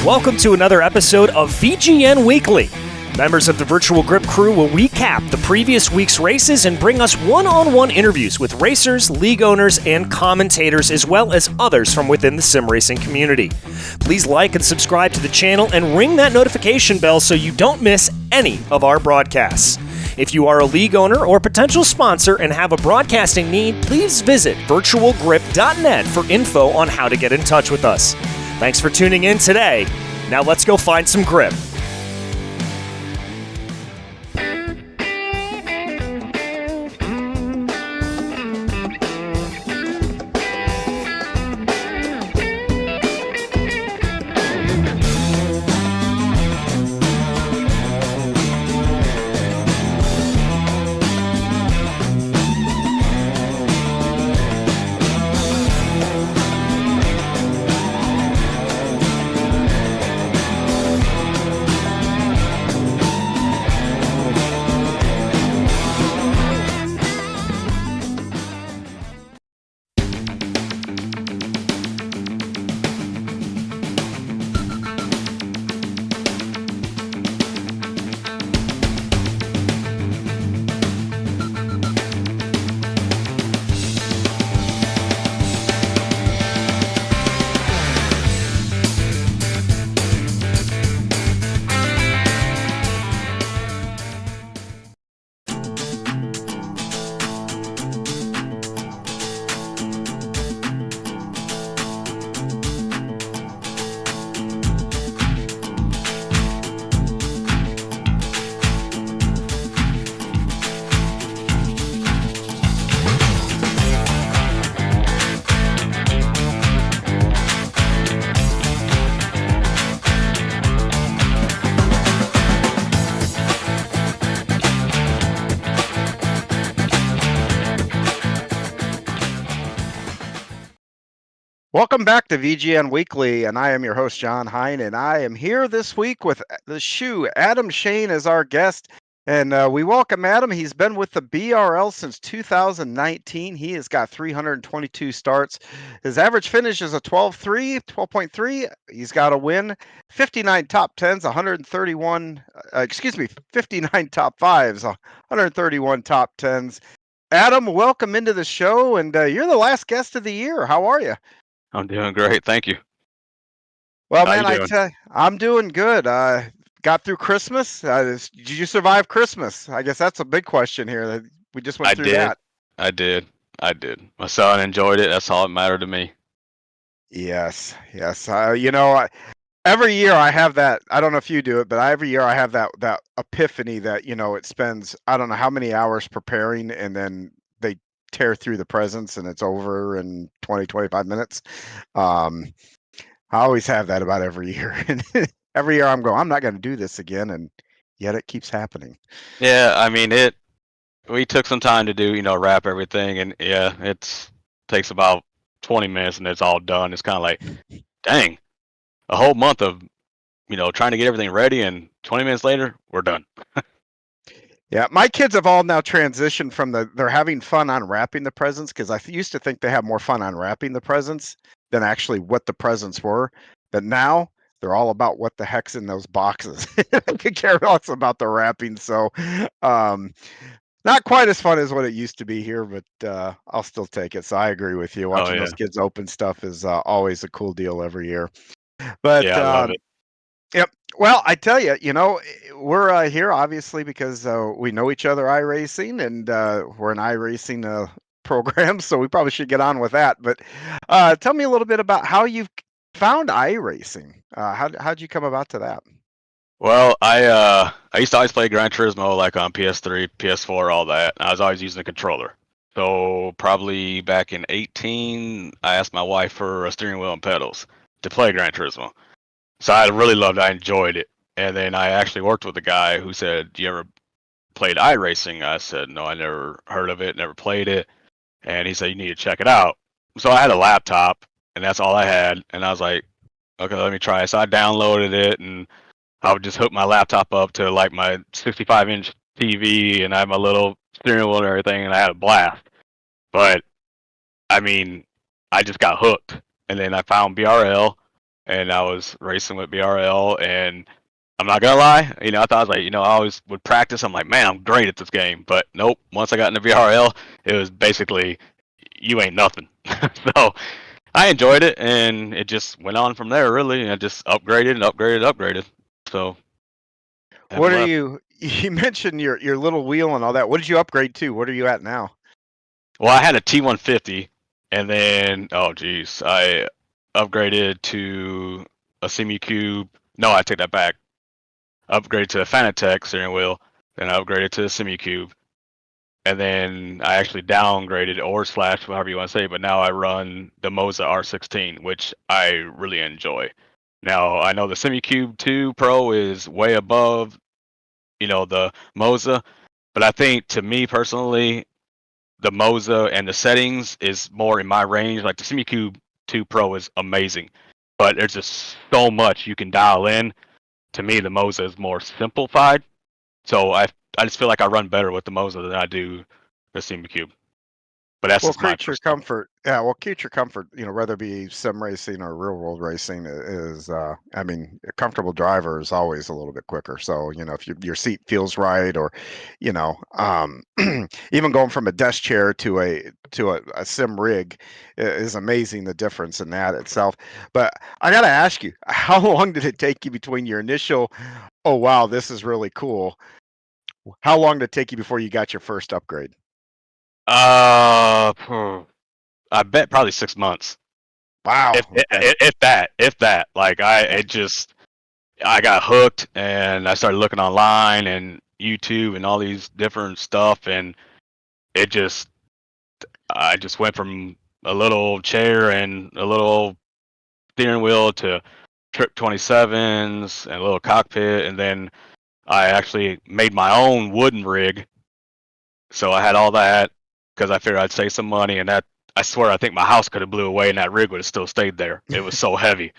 Welcome to another episode of VGN Weekly. Members of the Virtual Grip crew will recap the previous week's races and bring us one-on-one interviews with racers, league owners, and commentators, as well as others from within the sim racing community. Please like and subscribe to the channel and ring that notification bell so you don't miss any of our broadcasts. If you are a league owner or potential sponsor and have a broadcasting need, please visit virtualgrip.net for info on how to get in touch with us. Thanks for tuning in today. Now let's go find some grip. Welcome back to VGN Weekly, and I am your host, John Hine, and I am here this week with the Shoe. Adam Schoen is our guest, and we welcome Adam. He's been with the BRL since 2019. He has got 322 starts. His average finish is a 12.3. He's got a win, 59 top 10s, 59 top 5s, 131 top 10s. Adam, welcome into the show, and you're the last guest of the year. How are you? I'm doing great, thank you. Well, How man, you doing? I'm doing good. Got through Christmas. Did you survive Christmas? I guess that's a big question here. We just went I through did. that. I did. My son enjoyed it. That's all that mattered to me. Yes. Every year I have that. I don't know if you do it, but every year I have that epiphany that it spends I don't know how many hours preparing, and then they tear through the presents and it's over in 25 minutes. Um, I always have that about every year. And every year I'm not going to do this again. And yet it keeps happening. Yeah, I mean we took some time to do, wrap everything, and yeah, takes about 20 minutes and it's all done. It's kind of like, dang, a whole month of, trying to get everything ready, and 20 minutes later, we're done. Yeah, my kids have all now transitioned from they're having fun unwrapping the presents, because I used to think they have more fun unwrapping the presents than actually what the presents were. But now they're all about what the heck's in those boxes. I could care less about the wrapping. So, not quite as fun as what it used to be here, but I'll still take it. So I agree with you. Oh Watching yeah, those kids open stuff is always a cool deal every year. But yeah, I love it. Yep. Well, I tell you, we're here obviously because we know each other iRacing, and we're an iRacing program, so we probably should get on with that. But tell me a little bit about how you've found iRacing. How'd you come about to that? Well, I used to always play Gran Turismo like on PS3, PS4, all that. I was always using a controller. So probably back in 18, I asked my wife for a steering wheel and pedals to play Gran Turismo. So I really loved it. I enjoyed it. And then I actually worked with a guy who said, "Do you ever played iRacing?" I said, "No, I never heard of it, never played it." And he said, "You need to check it out." So I had a laptop, and that's all I had. And I was like, "Okay, let me try it." So I downloaded it, and I would just hook my laptop up to like my 65-inch TV, and I had my little steering wheel and everything, and I had a blast. But I mean, I just got hooked, and then I found BRL, and I was racing with BRL, and I'm not gonna lie, I thought I was like, I always would practice. I'm like, man, I'm great at this game, but nope. Once I got into VRL, it was basically you ain't nothing. So I enjoyed it, and it just went on from there. Really, and I just upgraded and upgraded, upgraded. So haven't What are left. you? You mentioned your little wheel and all that. What did you upgrade to? What are you at now? Well, I had a T150, and then oh geez, I upgraded to a Semi Cube. No, I take that back. Upgraded to a Fanatec steering wheel, then I upgraded to a Semi Cube, and then I actually downgraded or slash however you want to say. But now I run the Moza R16, which I really enjoy. Now I know the Semi Cube 2 Pro is way above, the Moza, but I think to me personally, the Moza and the settings is more in my range. Like the SemiCube 2 Pro is amazing, but there's just so much you can dial in. To me, the Moza is more simplified. So I just feel like I run better with the Moza than I do the SemiCube. But that's Well, just my creature personal. comfort. Yeah, well, creature comfort. Whether it be sim racing or real world racing is. I mean, a comfortable driver is always a little bit quicker. So if your seat feels right, or even going from a desk chair to a sim rig is amazing. The difference in that itself. But I got to ask you, how long did it take you between your initial, oh wow, this is really cool? How long did it take you before you got your first upgrade? Hmm, I bet probably 6 months. Wow. If Okay. if that, like I got hooked and I started looking online and YouTube and all these different stuff, and it just I just went from a little chair and a little steering wheel to Trip 27s and a little cockpit, and then I actually made my own wooden rig. So I had all that because I figured I'd save some money, and that I swear I think my house could have blew away and that rig would have still stayed there. It was so heavy.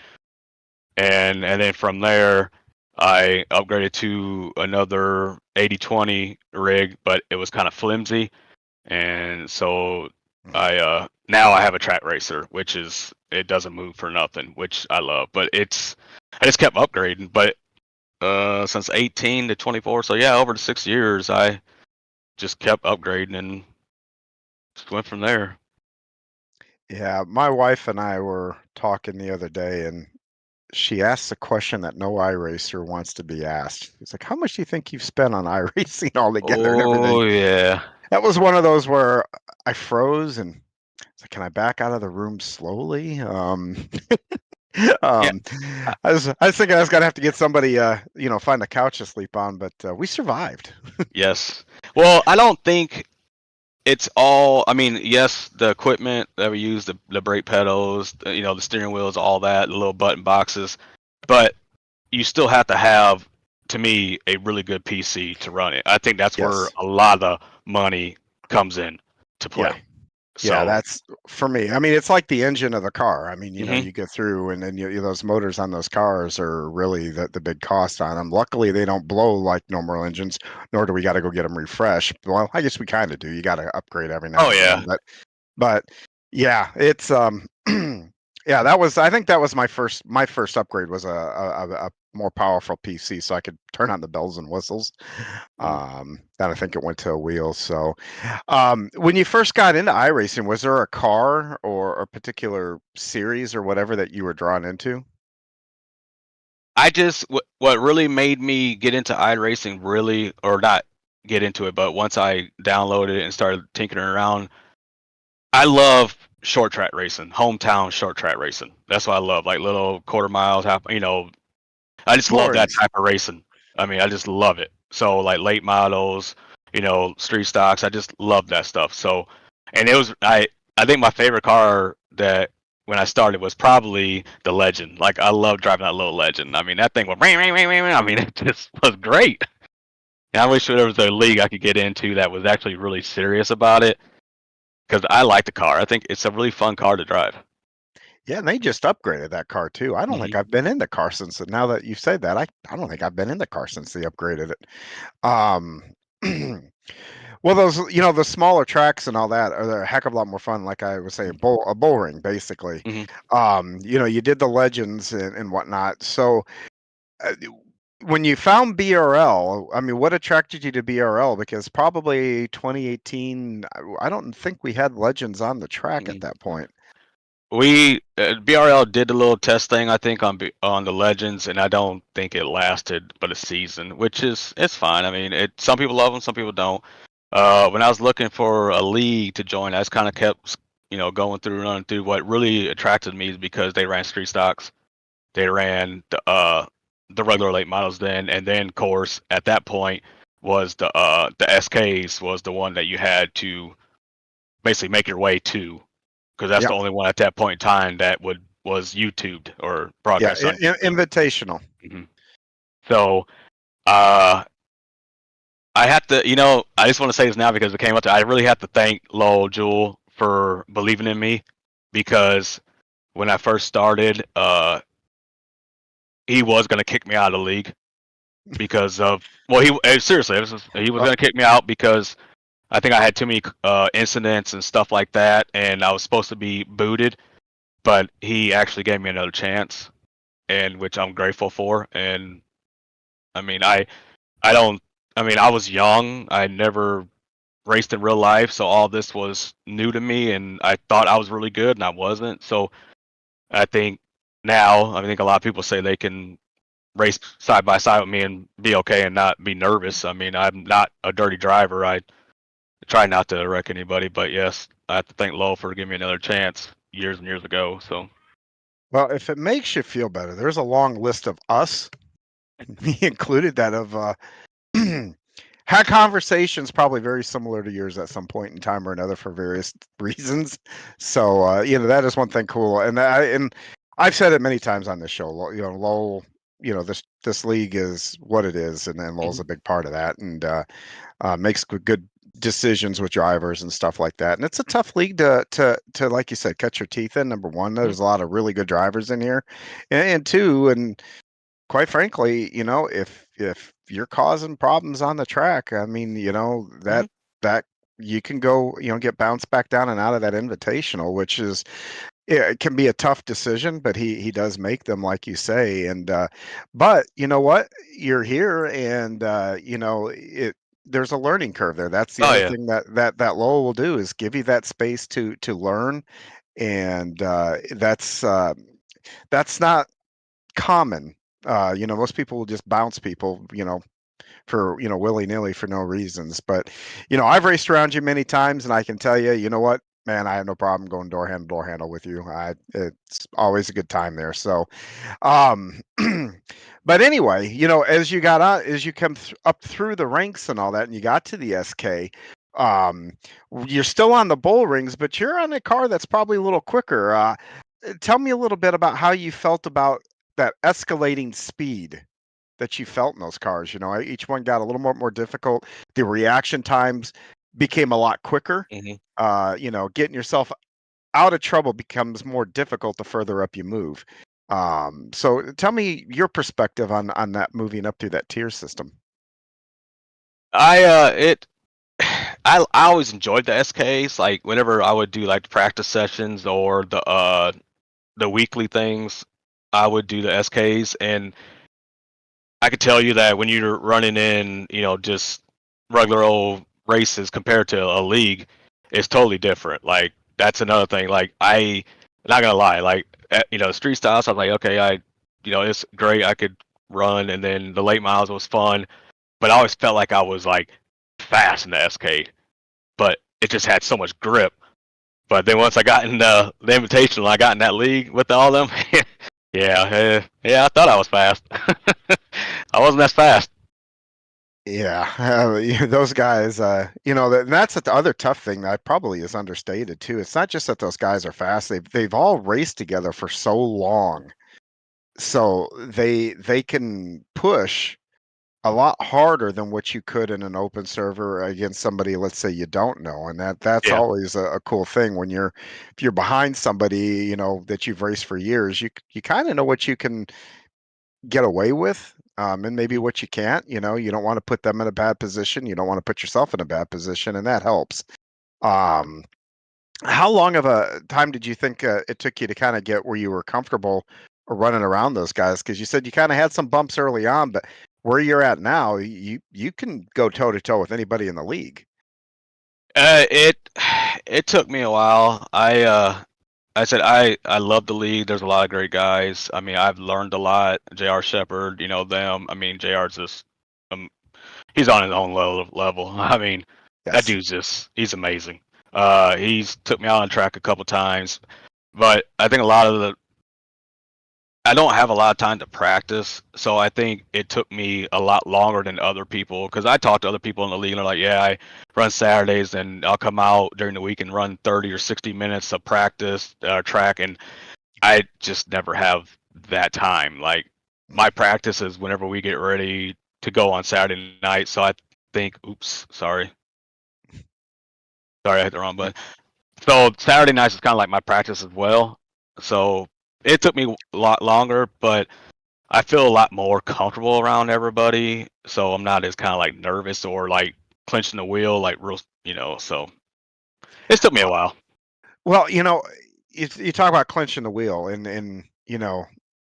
And then from there I upgraded to another 80/20 rig, but it was kind of flimsy. And so I now I have a track racer, which is it doesn't move for nothing, which I love. But I just kept upgrading. But since 18 to 24, so yeah, over the 6 years, I just kept upgrading and just went from there. Yeah, my wife and I were talking the other day, and she asked a question that no iRacer wants to be asked. It's like, "How much do you think you've spent on iRacing altogether and everything?" Oh yeah, That was one of those where I froze and it's like, "Can I back out of the room slowly?" yeah, Um, I was thinking I was gonna have to get somebody, find a couch to sleep on, but we survived. yes. Well, I don't think it's all. I mean, yes, the equipment that we use, the brake pedals, the steering wheels, all that, the little button boxes, but you still have to have, to me, a really good PC to run it. I think that's where Yes. a lot of the money comes in to Yeah. play. Yeah, So, that's for me. I mean, it's like the engine of the car. I mean, hmm you get through, and then those motors on those cars are really the big cost on them. Luckily, they don't blow like normal engines, nor do we got to go get them refreshed. Well, I guess we kind of do. You got to upgrade every now oh and yeah, then, but yeah, it's yeah, I think that was my first upgrade was a more powerful PC so I could turn on the bells and whistles. Mm. Then I think it went to a wheel. So, when you first got into iRacing, was there a car or a particular series or whatever that you were drawn into? I just what really made me get into iRacing, really, or not get into it, but once I downloaded it and started tinkering around, I love short track racing, hometown short track racing. That's what I love, like little quarter miles, I just love More that easy. type of racing. I mean, I just love it. So like late models, street stocks, I just love that stuff. So, and it was I think my favorite car that when I started was probably the Legend. Like I love driving that little Legend. I mean, that thing was ring, ring, ring, ring, ring. I mean, it just was great. And I wish there was a league I could get into that was actually really serious about it because I like the car. I think it's a really fun car to drive. Yeah, and they just upgraded that car too. I don't think Hmm. I've been in the car since. Now that you say that, I don't think I've been in the car since they upgraded it. Um, Well, those, the smaller tracks and all that are a heck of a lot more fun. Like I was saying, a bull ring, basically. Hmm. You did the legends and whatnot. So uh, when you found BRL, I mean, what attracted you to BRL? Because probably 2018, I don't think we had legends on the track at that point. We BRL did a little test thing, I think, on the Legends, and I don't think it lasted but a season, which is it's fine. I mean, some people love them, some people don't. When I was looking for a league to join, I just kind of kept going through running through. What really attracted me is because they ran street stocks, they ran the regular late models then, and then of course at that point was the SKs was the one that you had to basically make your way to because that's Yeah, the only one at that point in time that was YouTubed or yeah, broadcast on YouTube. invitational. Hmm. So uh, I have to, I just want to say this now because it came up to. I really have to thank Lowell Jewell for believing in me because when I first started, he was going to kick me out of the league because of well, seriously, he was Uh, going to kick me out because I think I had too many incidents and stuff like that, and I was supposed to be booted, but he actually gave me another chance and which I'm grateful for. And I mean, I don't. I mean, I was young. I never raced in real life, so all this was new to me, and I thought I was really good, and I wasn't. So I think now, I think a lot of people say they can race side by side with me and be okay and not be nervous. I mean, I'm not a dirty driver. I try not to wreck anybody, but yes, I have to thank Lowell for giving me another chance years and years ago. So. well, if it makes you feel better, there's a long list of us, me included, that have had conversations probably very similar to yours at some point in time or another for various reasons. So that is one thing cool. And I've said it many times on this show. Lowell, this league is what it is, and then Lowell's Mhm. a big part of that, and makes good decisions with drivers and stuff like that. And it's a tough league to like you said, cut your teeth in. Number one, Mhm. there's a lot of really good drivers in here, and two, and quite frankly, if you're causing problems on the track, I mean, Mhm. that you can go, get bounced back down and out of that invitational, which is, yeah, it can be a tough decision, but he does make them, like you say. And but you know what? You're here, and there's a learning curve there. That's the Oh other yeah. thing that Lowell will do, is give you that space to learn, and that's not common. Most people will just bounce people, for willy nilly for no reasons. But I've raced around you many times, and I can tell you, you know what, man, I have no problem going door handle with you. It's always a good time there. So, um, but anyway, as you come up through the ranks and all that, and you got to the SK. Um, you're still on the bull rings, but you're on a car that's probably a little quicker. Tell me a little bit about how you felt about that escalating speed that you felt in those cars. Each one got a little more difficult. The reaction times became a lot quicker. Mhm. Getting yourself out of trouble becomes more difficult the further up you move. So tell me your perspective on that, moving up through that tier system. It I always enjoyed the SKs. Like whenever I would do like the practice sessions or the weekly things, I would do the SKs, and I could tell you that when you're running in, just regular old races compared to a league, it's totally different. Like that's another thing. Like not gonna lie, like street styles, I'm like, okay, it's great. I could run, and then the late miles was fun, but I always felt like I was like fast in the SK, but it just had so much grip. But then once I got in the invitational, I got in that league with all them. Yeah, yeah, I thought I was fast. I wasn't as fast. Yeah, those guys, and that's the other tough thing that probably is understated too. It's not just that those guys are fast; they've all raced together for so long, so they can push a lot harder than what you could in an open server against somebody, let's say, you don't know. And that's Yeah. always a cool thing when if you're behind somebody, that you've raced for years, you kind of know what you can get away with. and maybe what you can't. You don't want to put them in a bad position. You don't want to put yourself in a bad position, and that helps. Um, how long of a time did you think it took you to kind of get where you were comfortable running around those guys? Because you said you kind of had some bumps early on, but where you're at now, you can go toe to toe with anybody in the league. It it took me a while. I said I love the league. There's a lot of great guys. I mean, I've learned a lot. J.R. Shepard, them. I mean, JR's just um, he's on his own level. I mean, that Yes. dude's he's amazing. He's took me out on track a couple times, but I think a lot of I don't have a lot of time to practice, so I think it took me a lot longer than other people. Because I talked to other people in the league, and they're like, "Yeah, I run Saturdays, and I'll come out during the week and run 30 or 60 minutes of practice track," and I just never have that time. Like my practice is whenever we get ready to go on Saturday night. So I think, oops, sorry, I hit the wrong button. So Saturday nights is kind of like my practice as well. So it took me a lot longer, but I feel a lot more comfortable around everybody, so I'm not as kind of like nervous or like clenching the wheel, like real, So it took me a while. Well, you talk about clinching the wheel, and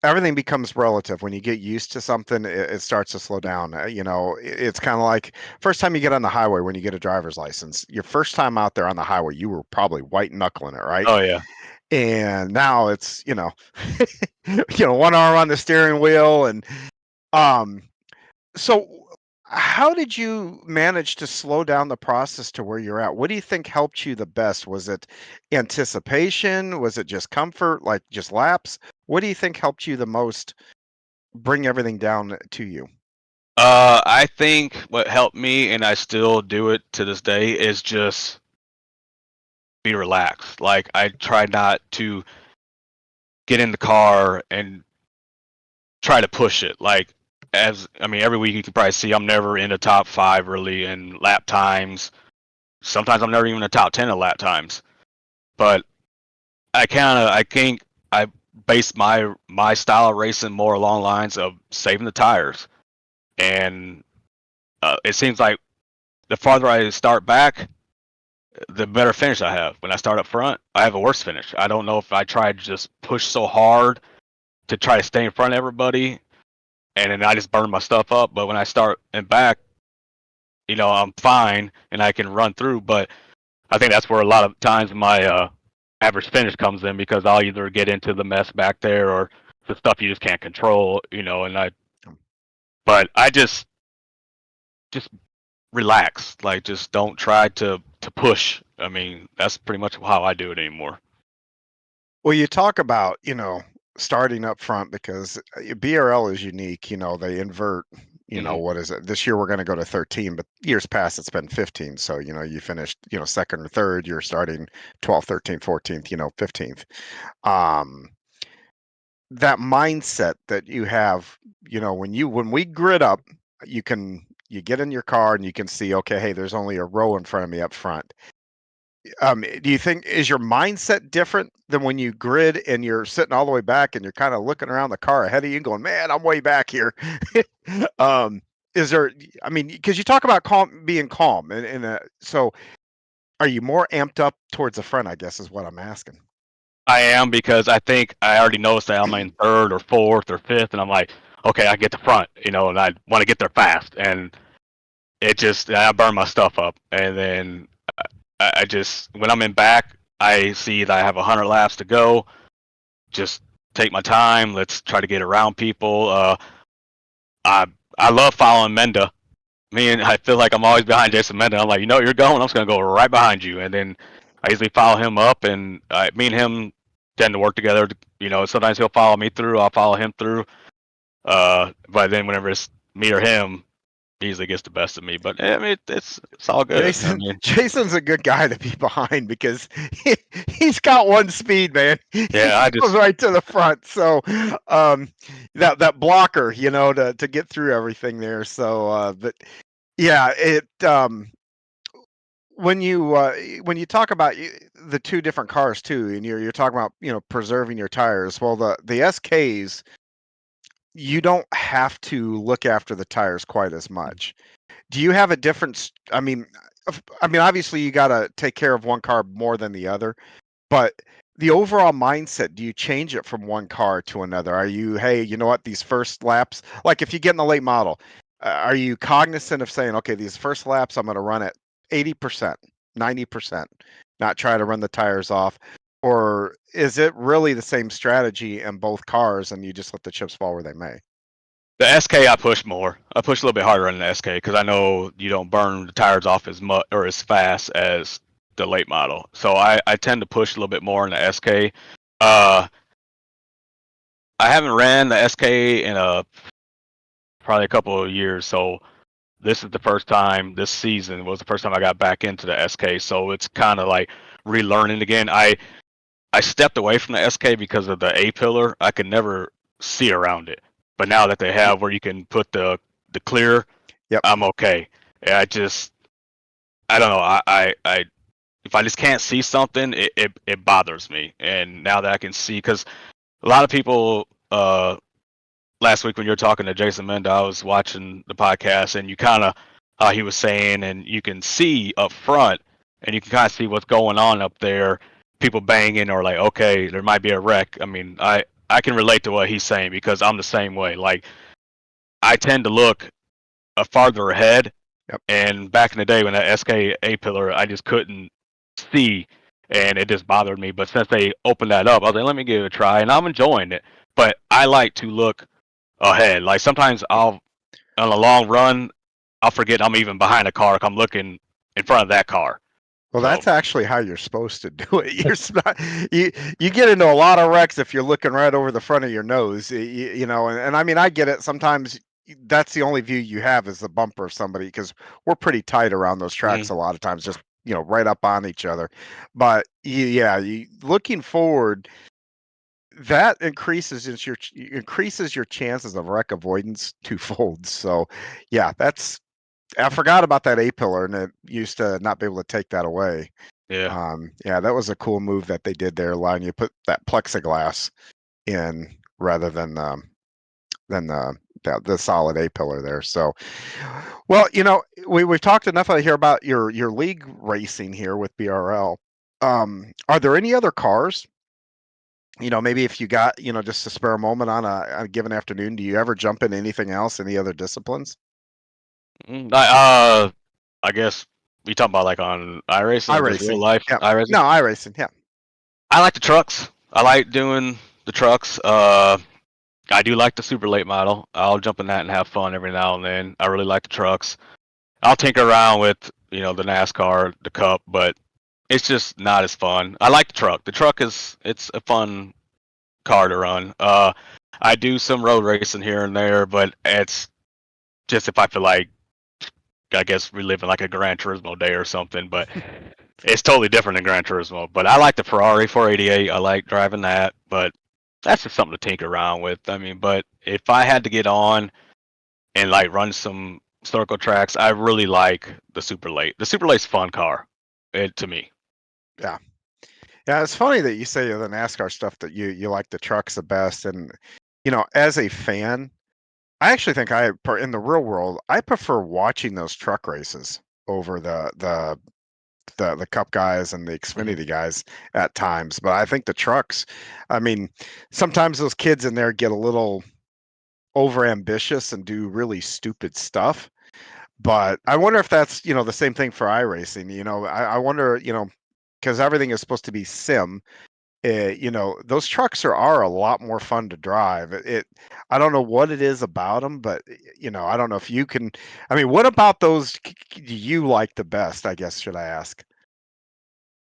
everything becomes relative when you get used to something. It starts to slow down. It's kind of like first time you get on the highway when you get a driver's license. Your first time out there on the highway, you were probably white knuckling it, right? Oh yeah. And now it's one arm on the steering wheel, and um so how did you manage to slow down the process to where you're at? What do you think helped you the best? Was it anticipation? Was it just comfort, like just laps? What do you think helped you the most bring everything down to you? I think what helped me, and I still do it to this day, is just be relaxed. Like I try not to get in the car and try to push it. Like as I mean, every week you can probably see I'm never in the top 5 really in lap times. Sometimes I'm never even in the top 10 in lap times. But I think I base my style of racing more along lines of saving the tires, and it seems like the farther I start back, the better finish I have. When I start up front, I have a worse finish. I don't know if I try to just push so hard to try to stay in front of everybody, and then I just burn my stuff up. But when I start in back, I'm fine and I can run through. But I think that's where a lot of times my average finish comes in because I'll either get into the mess back there or the stuff you just can't control, but I just relax, like just don't try to push. I mean, that's pretty much how I do it anymore. Well, you talk about, starting up front because BRL is unique. They invert, Hmm. what is it? This year we're going to go to 13, but years past it's been 15. So, you finished, second or third, you're starting 12th, 13th, 14th, 15th. Um, that mindset that you have, when we grid up, you get in your car and you can see, okay, hey, there's only a row in front of me up front. Do you think is your mindset different than when you grid and you're sitting all the way back and you're kind of looking around the car ahead of you and going, man, I'm way back here. um, is there, I mean, because you talk about being calm so are you more amped up towards the front, I guess is what I'm asking. I am because I think I already noticed that I'm in third or fourth or fifth, and I'm like, okay, I get the front, and I want to get there fast, and I burn my stuff up, and then I just when I'm in back, I see that I have 100 laps to go. Just take my time. Let's try to get around people. I I love following Menda. I feel like I'm always behind Jason Menda. I'm like, you're going. I'm just gonna go right behind you, and then I usually follow him up, and me and him tend to work together. Sometimes he'll follow me through. I'll follow him through. But then whenever it's me or him, he usually gets the best of me. But I mean, it's all good. I mean, Jason's a good guy to be behind because he's got one speed, man. He yeah, I goes just right to the front. So um, that blocker, to get through everything there. So but yeah, it when you talk about the two different cars too, and you're talking about preserving your tires. Well, the SKs you don't have to look after the tires quite as much. Do you have a different? I mean, obviously you got to take care of one car more than the other, but the overall mindset, do you change it from one car to another? Are you, hey, you know what, these first laps, like if you get in the late model, are you cognizant of saying, okay, these first laps I'm going to run at 80%, 90%, not try to run the tires off? Or is it really the same strategy in both cars and you just let the chips fall where they may? The SK I push more. I push a little bit harder on the SK because I know you don't burn the tires off as much or as fast as the late model. So I tend to push a little bit more in the SK. I haven't ran the SK in probably a couple of years, so this is the first time this season was the first time I got back into the SK. So it's kind of like relearning again. I stepped away from the SK because of the A pillar. I could never see around it. But now that they have where you can put the clear, Yep. I'm okay. I don't know. I if I just can't see something, it bothers me. And now that I can see, because a lot of people last week when you were talking to Jason Menda, I was watching the podcast, and you kind of he was saying, and you can see up front, and you can kind of see what's going on up there. People banging, or like, okay, there might be a wreck. I mean, I can relate to what he's saying because I'm the same way. Like, I tend to look farther ahead, Yep. and back in the day when that SKA pillar, I just couldn't see, and it just bothered me. But since they opened that up, I was like, let me give it a try, and I'm enjoying it. But I like to look ahead. Like sometimes I'll on a long run, I'll forget I'm even behind a car if I'm looking in front of that car. Well, So that's actually how you're supposed to do it. You get into a lot of wrecks if you're looking right over the front of your nose. You know, and I mean, I get it. Sometimes that's the only view you have is the bumper of somebody because we're pretty tight around those tracks a lot of times, just right up on each other. But yeah, looking forward, that increases your chances of wreck avoidance twofold. So, yeah, I forgot about that A pillar, and it used to not be able to take that away. yeah, Yeah, that was a cool move that they did there, allowing you to put that plexiglass in rather than the solid A pillar there. So, well, we've talked enough out here about your league racing here with BRL. Are there any other cars? Maybe if you got just a spare moment on a given afternoon, do you ever jump into anything else, any other disciplines? I guess we talking about like on iRacing or just real iRacing, life yeah. iRacing. No, iRacing, yeah. I like the trucks. I like doing the trucks. I do like the super late model. I'll jump in that and have fun every now and then. I really like the trucks. I'll tinker around with the NASCAR, the Cup, but it's just not as fun. I like the truck. The truck it's a fun car to run. I do some road racing here and there, but it's just if I feel like I guess reliving like a Gran Turismo day or something. But it's totally different than Gran Turismo. But I like the Ferrari 488. I like driving that, but that's just something to tinker around with. I mean, but if I had to get on and like run some circle tracks, I really like the Super Late. The Super Late's a fun car, to me. Yeah. Yeah, it's funny that you say the NASCAR stuff that you like the trucks the best, and as a fan, I actually think in the real world, I prefer watching those truck races over the Cup guys and the Mhm. Xfinity guys at times. But I think the trucks, I mean, sometimes those kids in there get a little over ambitious and do really stupid stuff. But I wonder if that's the same thing for iRacing. I wonder because everything is supposed to be sim. Those trucks are a lot more fun to drive. I don't know what it is about them, but I don't know if you can. I mean, what about those do you like the best? I guess should I ask?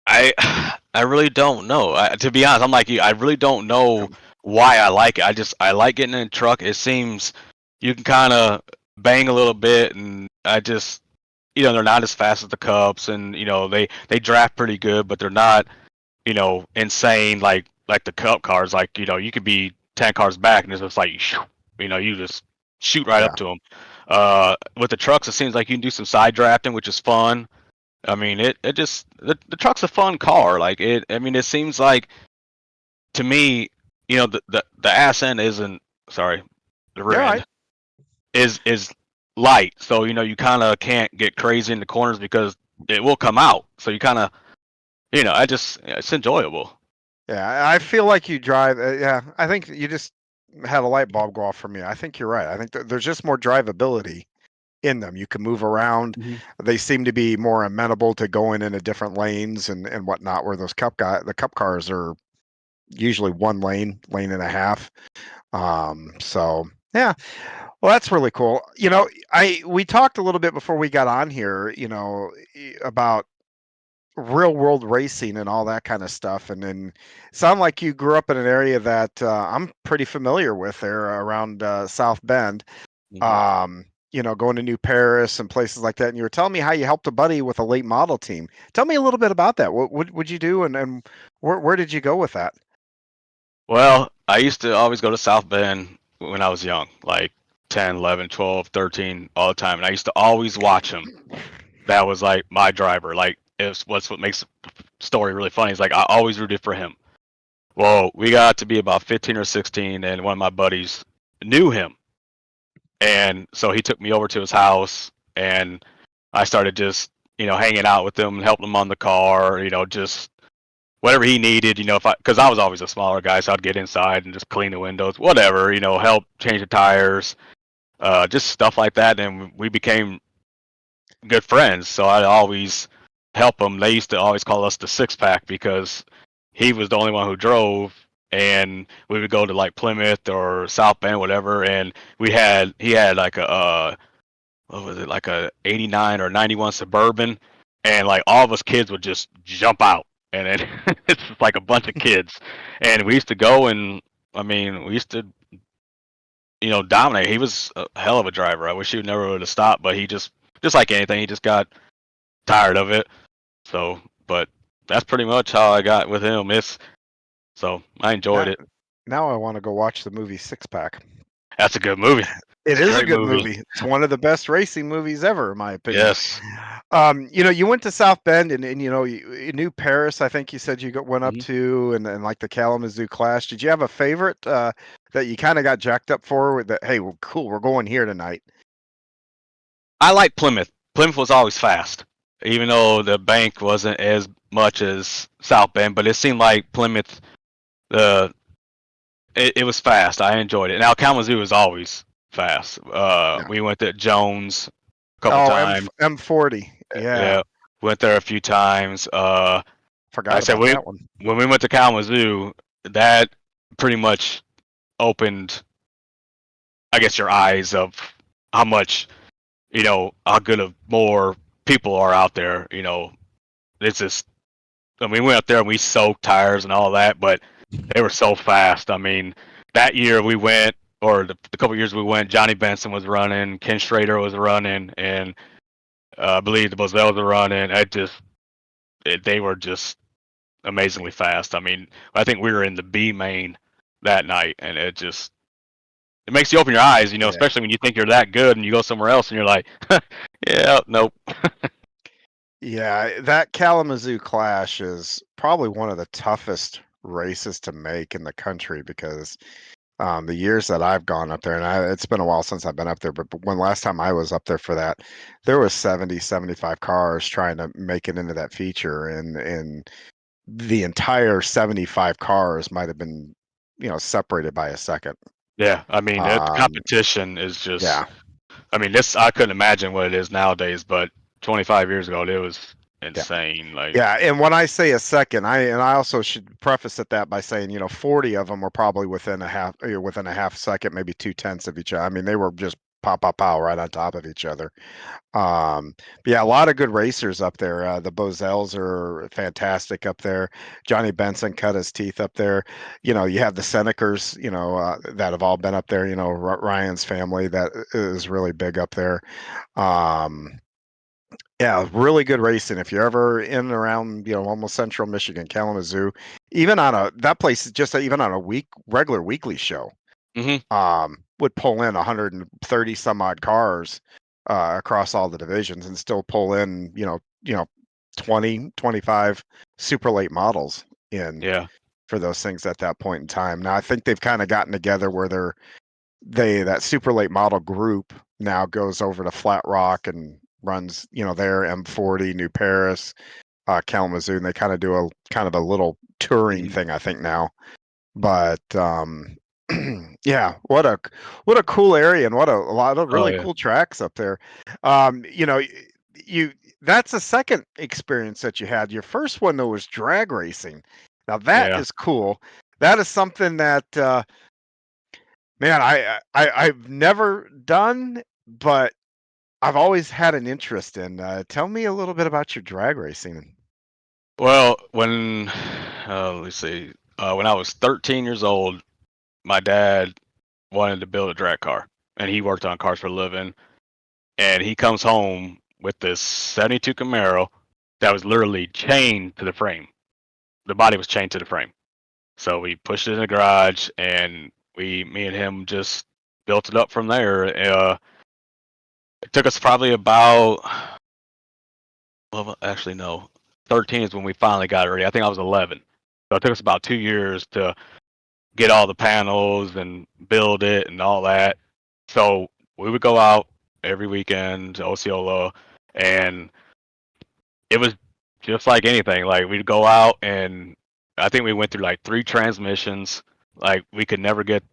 I I really don't know. To be honest, I'm like you. I really don't know why I like it. I like getting in a truck. It seems you can kind of bang a little bit, and I just they're not as fast as the Cups, and they draft pretty good, but they're not insane like the Cup cars. Like you could be 10 cars back, and it's just like you just shoot right Yeah, up to them. With the trucks, it seems like you can do some side drafting, which is fun. I mean, it just the truck's a fun car. Like it. I mean, it seems like to me, the ass end isn't sorry. the You're rear right. end, is light. So you kind of can't get crazy in the corners because it will come out. So you kind of, it's enjoyable. Yeah, I feel like you drive. Yeah, I think you just had a light bulb go off for me. I think you're right. I think there's just more drivability in them. You can move around. Mhm. They seem to be more amenable to going into different lanes and whatnot. Where the cup cars are usually one lane, lane and a half. So yeah, well, that's really cool. We talked a little bit before we got on here. About real world racing and all that kind of stuff. And then sound like you grew up in an area that I'm pretty familiar with there around South Bend. Mhm. Going to New Paris and places like that. And you were telling me how you helped a buddy with a late model team. Tell me a little bit about that. What would you do, and where did you go with that? Well, I used to always go to South Bend when I was young, like 10, 11, 12, 13, all the time. And I used to always watch him. That was like my driver. Like, it's what makes the story really funny is like I always rooted for him. Well, we got to be about 15 or 16, and one of my buddies knew him. And so he took me over to his house, and I started just, hanging out with him, helping him on the car, just whatever he needed, because I was always a smaller guy, so I'd get inside and just clean the windows, whatever, help change the tires, just stuff like that. And we became good friends, so I'd always help him. They used to always call us the six pack because he was the only one who drove, and we would go to like Plymouth or South Bend, whatever, and he had like a what was it, like a 89 or 91 Suburban, and like all of us kids would just jump out, and then it's just like a bunch of kids, and we used to go, and I mean we used to dominate. He was a hell of a driver. I wish he never would have stopped, but he just like anything, he just got tired of it. So, but that's pretty much how I got with him. So I enjoyed Now, it. now I want to go watch the movie Six Pack. That's a good movie. It It's a is a great good movie. movie. It's one of the best racing movies ever, in my opinion. Yes. You went to South Bend and you knew Paris. I think you said went up Mhm. to and like the Kalamazoo Clash. Did you have a favorite that you kind of got jacked up for? With that, hey, well, cool, we're going here tonight. I like Plymouth. Plymouth was always fast, even though the bank wasn't as much as South Bend. But it seemed like Plymouth, the it was fast. I enjoyed it. Now Kalamazoo was always fast. Yeah. We went to Jones a couple Oh, times. M40. Yeah, Yeah, went there a few times. I forgot said about that one. when we went to Kalamazoo, that pretty much opened, I guess, your eyes of how much how good of more people are out there. It's just, I mean, we went up there and we soaked tires and all that, but they were so fast. I mean, that year we went, or the couple years we went, Johnny Benson was running, Ken Schrader was running, and I believe the Bozels were running. They were just amazingly fast. I mean, I think we were in the B main that night, and it makes you open your eyes, Yeah. especially when you think you're that good and you go somewhere else and you're like, yeah, nope. Yeah, that Kalamazoo Clash is probably one of the toughest races to make in the country because the years that I've gone up there, and it's been a while since I've been up there, but when last time I was up there for that, there was 70, 75 cars trying to make it into that feature, and the entire 75 cars might have been, separated by a second. Yeah, I mean, the Um, competition is just, yeah, I mean, I couldn't imagine what it is nowadays, but 25 years ago, it was yeah. insane. Like, Yeah, and when I say a second, I also should preface it that by saying, 40 of them were probably within a half second, maybe 2/10 of each other. I mean, they were just pow pow pow right on top of each other. But yeah, a lot of good racers up there. The Bozels are fantastic up there. Johnny Benson cut his teeth up there. You have the Senecers, that have all been up there. Ryan's family that is really big up there. Um, yeah, really good racing. If you're ever in and around, almost central Michigan, Kalamazoo, even on that place, just even on a regular weekly show, hmm would pull in 130 some odd cars across all the divisions and still pull in, 20, 25 super late models in yeah, for those things at that point in time. Now, I think they've kind of gotten together where they're that super late model group now goes over to Flat Rock and runs, their M40, New Paris, Kalamazoo, and they kind of do a little touring Mhm. thing, I think now. But yeah, what a cool area, and what a lot of Oh really yeah, cool tracks up there. You that's the second experience that you had. Your first one though was drag racing. Now that yeah. is cool. That is something that man, I've never done, but I've always had an interest in. Tell me a little bit about your drag racing. Well, when let's see, when I was 13 years old, my dad wanted to build a drag car, and he worked on cars for a living. And he comes home with this '72 Camaro that was literally chained to the frame. The body was chained to the frame. So we pushed it in the garage, and me and him just built it up from there. It took us probably about, well, actually no, 13 is when we finally got it ready. I think I was 11. So it took us about 2 years to get all the panels and build it and all that. So we would go out every weekend to Osceola, and it was just like anything. Like we'd go out, and I think we went through like 3 transmissions. Like he could never get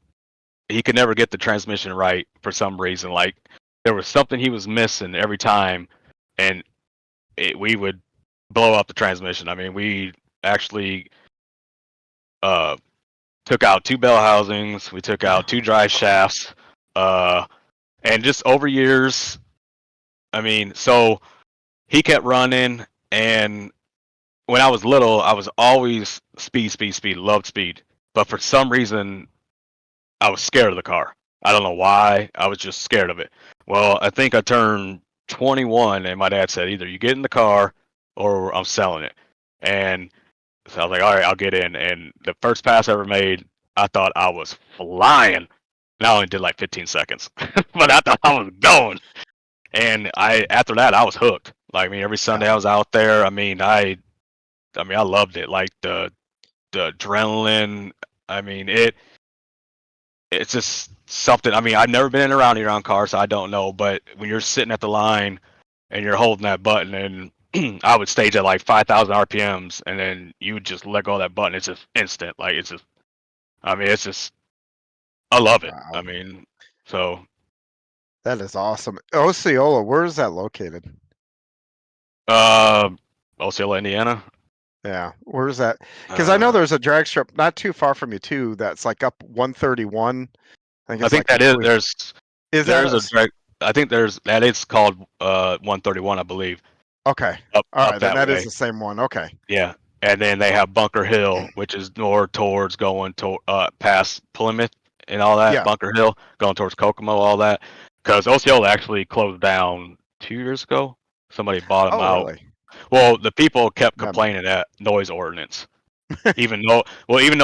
the transmission right for some reason. Like there was something he was missing every time, and we would blow up the transmission. I mean, we actually uh, took out 2 bell housings, we took out 2 drive shafts, uh, and just over years. I mean, so he kept running, and when I was little, I was always speed, speed, speed, loved speed. But for some reason, I was scared of the car. I don't know why. I was just scared of it. Well, I think I turned 21, and my dad said, either you get in the car or I'm selling it. And so I was like, all right, I'll get in. And the first pass I ever made, I thought I was flying. And I only did like 15 seconds, but I thought I was going. And after that, I was hooked. Like, I mean, every Sunday Yeah, I was out there. I mean, I loved it. Like the adrenaline. I mean, it's just something. I mean, I've never been around here on cars, so I don't know. But when you're sitting at the line and you're holding that button, and I would stage at like 5,000 RPMs, and then you would just let go of that button. It's just instant. Like it's just. I mean, it's just. I love it. I wow, mean, so that is awesome. Osceola, where is that located? uh, Osceola, Indiana. Yeah, where's that? Because I know Uh, there's a drag strip not too far from you too. That's like up 131. I think I it's think like that is between. Is that there's a? a direct. I think that is called 131, I believe, Okay. All up right, then that that is way. the same one. Okay. Yeah, and then they have Bunker Hill, which is more towards going to past Plymouth and all that. Yeah. Bunker Hill going towards Kokomo, all that. Because Osceola actually closed down 2 years ago. Somebody bought them Oh, out. really? Well, the people kept That, complaining that noise ordinance, even though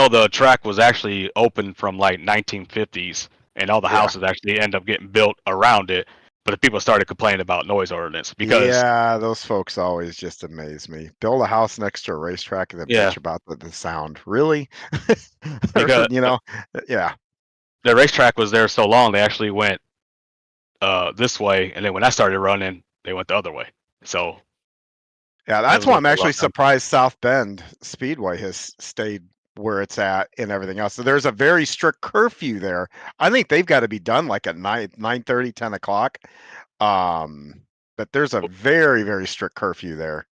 the track was actually open from like 1950s, and all the yeah. houses actually end up getting built around it. But the people started complaining about noise ordinance because Yeah, those folks always just amaze me. Build a house next to a racetrack and then yeah, bitch about the sound. Really? because You know? Yeah. the racetrack was there so long, they actually went this way, and then when I started running, they went the other way. So Yeah, that was that's a why little I'm bit actually rough time. surprised South Bend Speedway has stayed where it's at and everything else. So there's a very strict curfew there. I think they've got to be done like at 9:30, 10 o'clock. Um, but there's a very, very strict curfew there.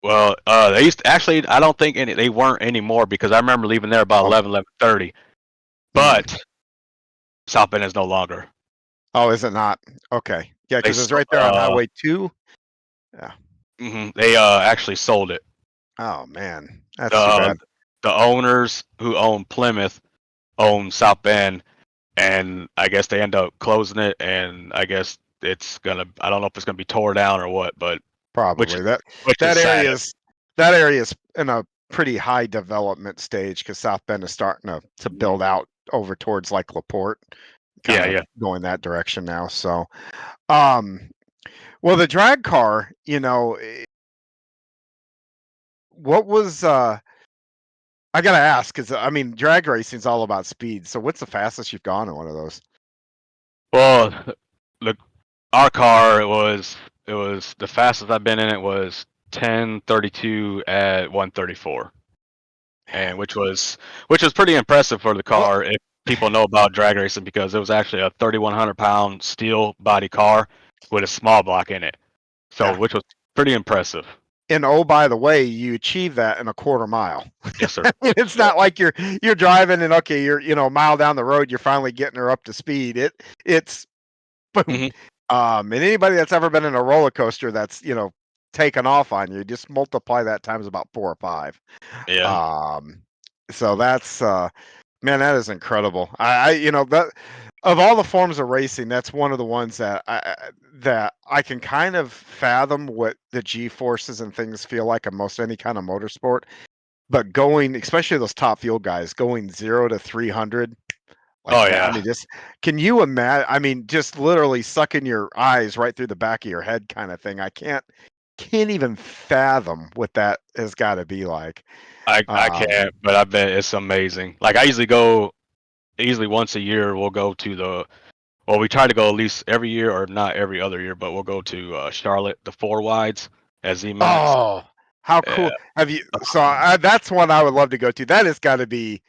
Well, they used to, actually. I don't think they weren't anymore because I remember leaving there about Oh, 11:30. But mm. South Bend is no longer. Oh, is it not? Okay. Yeah, They because it's right there on Highway 2. Yeah. they actually sold it. Oh man, that's too The bad. the owners who own Plymouth own South Bend, and I guess they end up closing it. And I guess it's gonna. I don't know if it's gonna be tore down or what, but which Probably that which is that sad. area's that area's in a pretty high development stage because South Bend is starting to build Mhm. out over towards like Laporte, kind Yeah, of yeah. going that direction now. So, um, well, the drag car, what was I gotta ask because I mean, drag racing is all about speed. So, what's the fastest you've gone in one of those? Well, the our car it was the fastest I've been in it was 10:32 at 134, and which was pretty impressive for the Well, car if people know about drag racing because it was actually a 3,100 pound steel body car with a small block in it. So yeah. which was pretty impressive. And oh, by the way, you achieve that in a quarter mile. Yes, sir. It's Yeah. not like you're driving and okay, you're a mile down the road, you're finally getting her up to speed. It's boom. Hmm. And anybody that's ever been in a roller coaster that's taken off on you, just multiply that times about 4 or 5. Yeah. Um, so that's man, that is incredible. That of all the forms of racing, that's one of the ones that I can kind of fathom what the G forces and things feel like in most any kind of motorsport. But going, especially those top fuel guys, going 0 to 300 like Oh that. I yeah. mean, just can you imagine? I mean, just literally sucking your eyes right through the back of your head, kind of thing. I can't even fathom what that has got to be like. I Um, can't, but I bet it's amazing. Like I usually once a year we'll go to the well, we try to go at least every year or not every other year, but we'll go to Charlotte, the four wides at ZMAX. Oh, how Yeah. cool. Have you so that's one I would love to go to. That has gotta be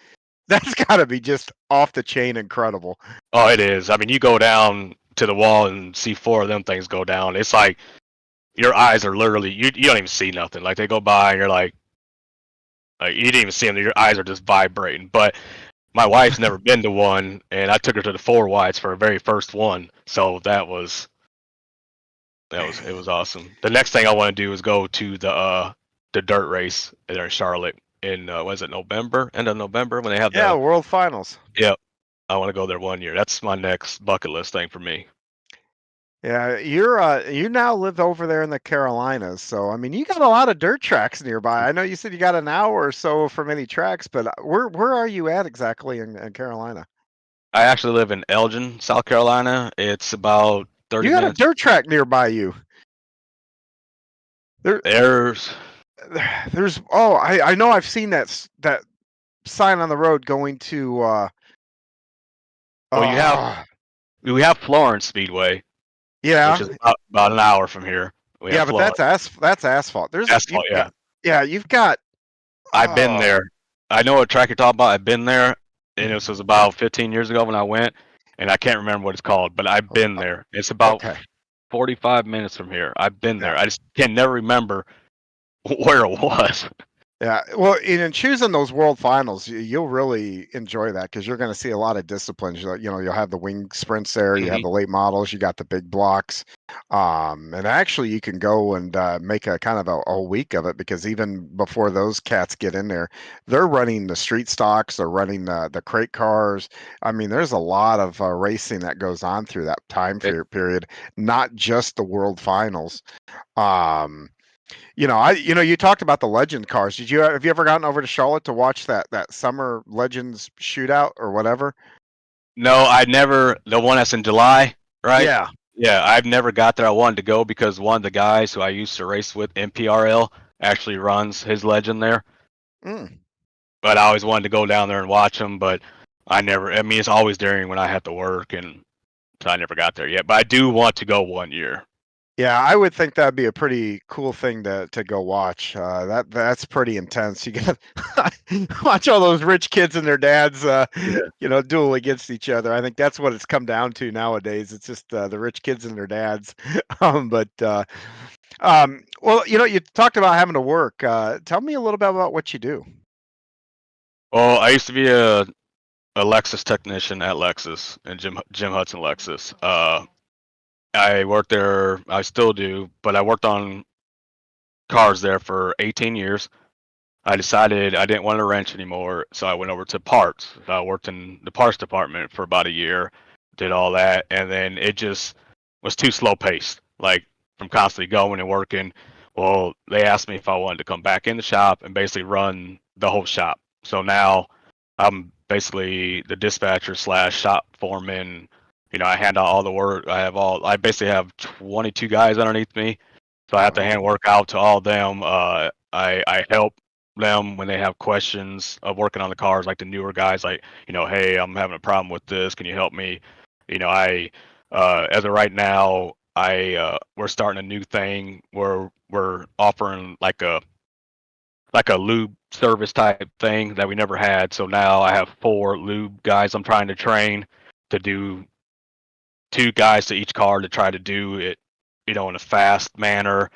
that's gotta be just off the chain incredible. Oh, it is. I mean, you go down to the wall and see four of them things go down. It's like your eyes are literally you don't even see nothing. Like they go by and you're like you didn't even see them. Your eyes are just vibrating. But my wife's never been to one, and I took her to the four wides for her very first one. So it was awesome. The next thing I want to do is go to the dirt race there in Charlotte in was it November? End of November when they have Yeah, the World Finals. yeah. I want to go there one year. That's my next bucket list thing for me. Yeah, you now live over there in the Carolinas, so I mean, you got a lot of dirt tracks nearby. I know you said you got an hour or so from any tracks, but where are you at exactly in Carolina? I actually live in Elgin, South Carolina. It's about 30 You got a minutes. dirt track nearby you. There, There's there's I know I've seen that sign on the road going to well, uh we have Florence Speedway, which yeah, is about an hour from here. We have yeah, but Florence that's asphalt. asphalt. Yeah, You've got I've been oh there. I know what track you're talking about. I've been there, and this was about 15 years ago when I went, and I can't remember what it's called, but I've been uh, there. It's about okay. 45 minutes from here. I've been Yeah. there. I just can never remember where it was. Yeah, well, in choosing those world finals, you'll really enjoy that because you're going to see a lot of disciplines. You'll have the wing sprints there, you have Mhm. the late models, you got the big blocks, and actually you can go and make a kind of a week of it because even before those cats get in there, they're running the street stocks, they're running the crate cars. I mean, there's a lot of racing that goes on through that time period, not just the world finals. Um, you talked about the legend cars. Have you ever gotten over to Charlotte to watch that summer legends shootout or whatever? No, I never. The one that's in July, right? Yeah. Yeah, I've never got there. I wanted to go because one of the guys who I used to race with in PRL actually runs his legend there. Mm. But I always wanted to go down there and watch him, but I never. I mean, it's always during when I have to work, and so I never got there yet. But I do want to go one year. Yeah, I would think that'd be a pretty cool thing to go watch. That's pretty intense. You got watch all those rich kids and their dads, Yeah. duel against each other. I think that's what it's come down to nowadays. It's just the rich kids and their dads. Well, you talked about having to work. Tell me a little bit about what you do. Well, I used to be a Lexus technician at Lexus and Jim Hudson Lexus. I worked there. I still do, but I worked on cars there for 18 years. I decided I didn't want to wrench anymore, so I went over to parts. I worked in the parts department for about a year, did all that, and then it just was too slow paced. Like from constantly going and working. Well, they asked me if I wanted to come back in the shop and basically run the whole shop. So now I'm basically the dispatcher slash shop foreman. I hand out all the work. I basically have 22 guys underneath me, so I have to Oh, hand work out to all of them. I help them when they have questions of working on the cars, like the newer guys, like, hey, I'm having a problem with this. Can you help me? I as of right now, we're starting a new thing where we're offering like a lube service type thing that we never had. So now I have 4 lube guys I'm trying to train to do 2 guys to each car to try to do it, in a fast manner,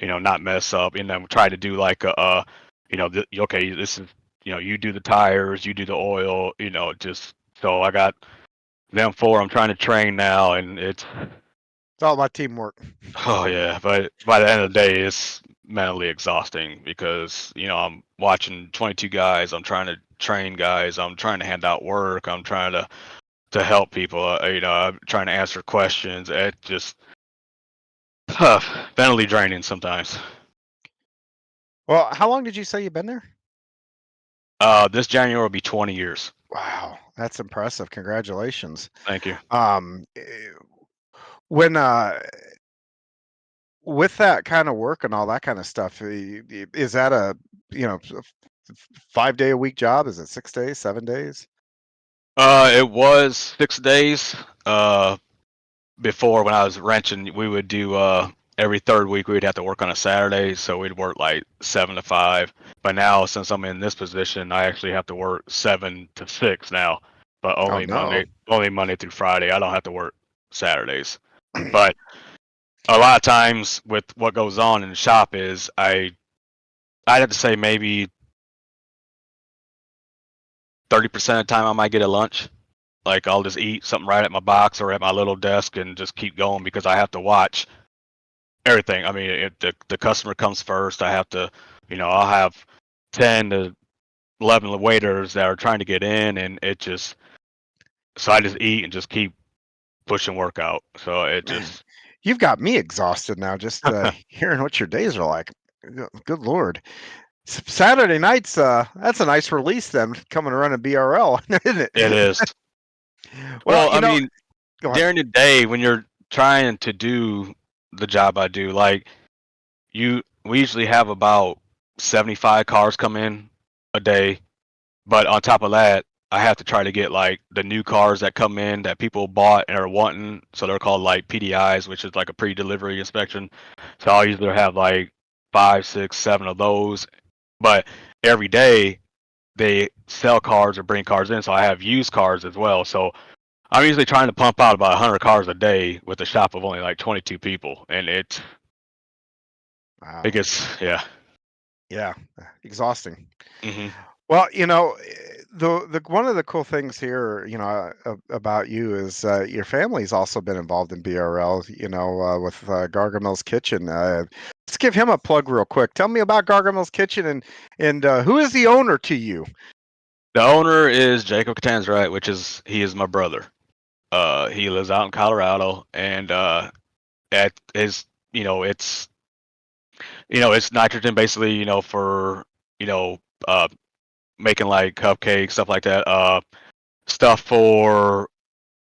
not mess up, and then try to do like okay, this is, you do the tires, you do the oil, just so I got them 4 I'm trying to train now, and it's all about teamwork. oh yeah, but by the end of the day, it's mentally exhausting because I'm watching 22 guys, I'm trying to train guys, I'm trying to hand out work, I'm trying to help people, I'm trying to answer questions. It just tough, mentally draining sometimes. Well, how long did you say you've been there? This January will be 20 years. Wow, that's impressive. Congratulations. Thank you. When with that kind of work and all that kind of stuff, is that a 5 day a week job? Is it 6 days, 7 days? It was 6 days. Before when I was wrenching, we would do every third week we would have to work on a Saturday, so we'd work like 7 to 5. But now since I'm in this position, I actually have to work 7 to 6 now, but Oh only no. Monday through Friday. I don't have to work Saturdays. But a lot of times with what goes on in the shop is I'd have to say maybe 30% of the time I might get a lunch. Like I'll just eat something right at my box or at my little desk and just keep going because I have to watch everything. I mean, if the customer comes first, I have to, I'll have 10 to 11 waiters that are trying to get in, and so I just eat and just keep pushing work out. So it Man, just, you've got me exhausted now just hearing what your days are like. Good Lord. Saturday nights, that's a nice release then, coming around a BRL, isn't it it? is. Well, Well, I mean, go ahead. during the day when you're trying to do the job I do, like we usually have about 75 cars come in a day. But on top of that, I have to try to get like the new cars that come in that people bought and are wanting. So they're called like PDIs, which is like a pre-delivery inspection. So I'll usually have like 5, 6, 7 of those. But every day they sell cars or bring cars in, so I have used cars as well. So I'm usually trying to pump out about 100 cars a day with a shop of only like 22 people, and it Wow. gets yeah. Yeah, exhausting. Hmm. Well, the one of the cool things here, about you is your family's also been involved in BRL, with Gargamel's Kitchen. Let's give him a plug real quick. Tell me about Gargamel's Kitchen and who is the owner to you? The owner is Jacob Catanzarite, he is my brother. He lives out in Colorado, and at his, it's nitrogen basically, for you know, uh, making like cupcakes, stuff like that. Stuff for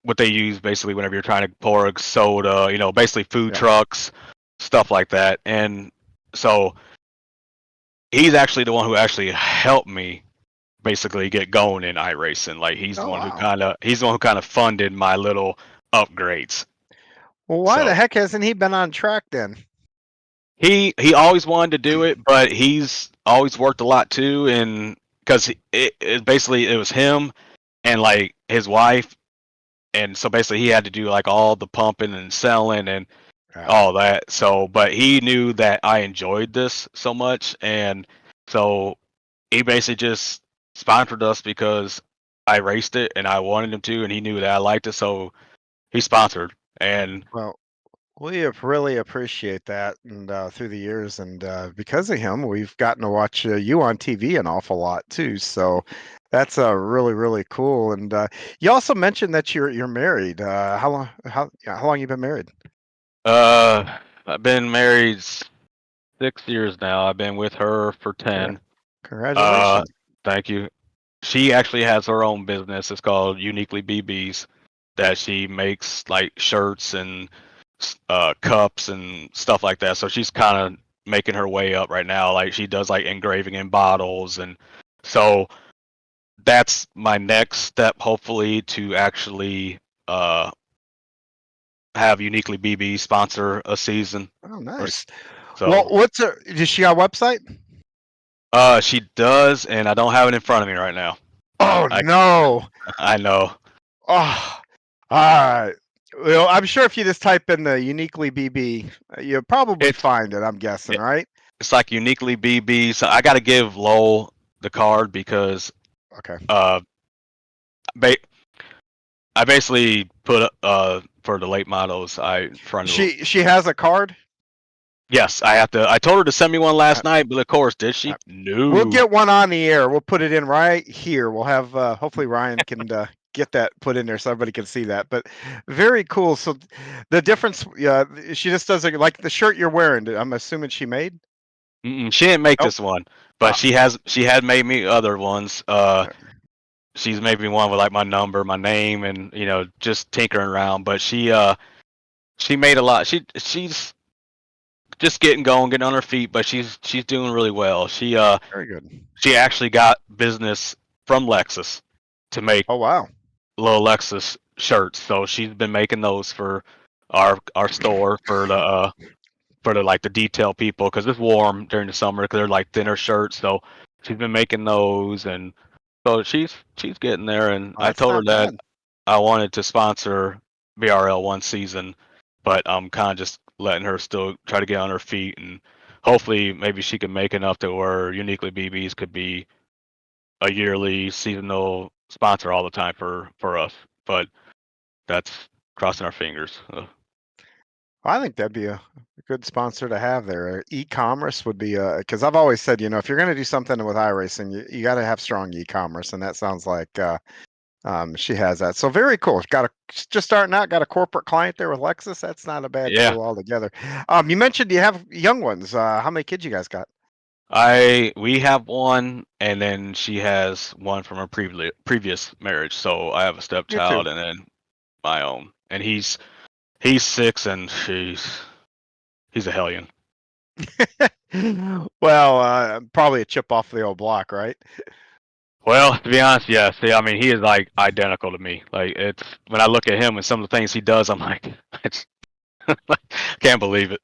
what they use basically whenever you're trying to pour a soda, basically food Yeah. trucks, stuff like that. And so he's actually the one who actually helped me basically get going in iRacing. Like Oh wow. he's the one who kind of funded my little upgrades. Well, why the So heck hasn't he been on track then? he always wanted to do it, but he's always worked a lot too, and because it basically it was him and like his wife, and so basically he had to do like all the pumping and selling and Yeah. all that. So, but he knew that I enjoyed this so much, and so he basically just sponsored us because I raced it and I wanted him to, and he knew that I liked it, so he sponsored. And Well, we have really appreciate that, and through the years, and because of him, we've gotten to watch you on TV an awful lot too. So that's really really cool. And you also mentioned that you're married. How long? How long you been married? I've been married 6 years now. I've been with her for Congra- 10. Uh, Congratulations. Thank you. She actually has her own business. It's called Uniquely BB's, that she makes like shirts and cups and stuff like that. So she's kind of making her way up right now. Like she does like engraving in bottles, and so that's my next step, hopefully, to actually have Uniquely BB sponsor a season. Oh, nice. Well, So does she got a website? she does, and I don't have it in front of me right now. Oh I no. I know. Oh, all right. Well, I'm sure if you just type in the uniquely BB, you'll probably It's find it. I'm guessing, it, right? it's like Uniquely BB. So I got to give Lowell the card because Okay. uh, ba- I basically put for the late models. I fronted. She has a card. Yes, I have to. I told her to send me one Uh, last night, but of course, did uh, she? We'll No. get one on the air. We'll put it in right here. We'll have hopefully Ryan can get that put in there so everybody can see that. But very cool. So the difference, she just does it like the shirt you're wearing. I'm assuming she made. She didn't make Nope. this one, but Uh, she had made me other ones. She's made me one with like my number, my name, and just tinkering around. But she made a lot. She's just getting going, getting on her feet, but she's doing really well. very good. She actually got business from Lexus to make Oh wow. little Lexus shirts. So she's been making those for our store for the like the detail people because it's warm during the summer because they're like thinner shirts. So she's been making those, and so she's getting there. And Oh, I that's told her not that bad. I wanted to sponsor VRL one season, but I'm kind of just letting her still try to get on her feet, and hopefully maybe she can make enough to where Uniquely BBs could be a yearly seasonal sponsor all the time for us. But that's crossing our fingers. I think that'd be a good sponsor to have there. E-commerce would be because I've always said, if you're going to do something with iRacing, you got to have strong e-commerce, and that sounds like she has that. So very cool. Got a just starting out. Got a corporate client there with Lexus. That's not a bad Yeah, deal altogether. You mentioned you have young ones. How many kids you guys got? we have one, and then she has one from her previous marriage. So I have a You too. stepchild, and then my own, and he's 6, and he's a hellion. Well, probably a chip off the old block, right? Well, to be honest, yes. See, I mean, he is like identical to me. Like it's when I look at him and some of the things he does, I'm like, it's can't believe it.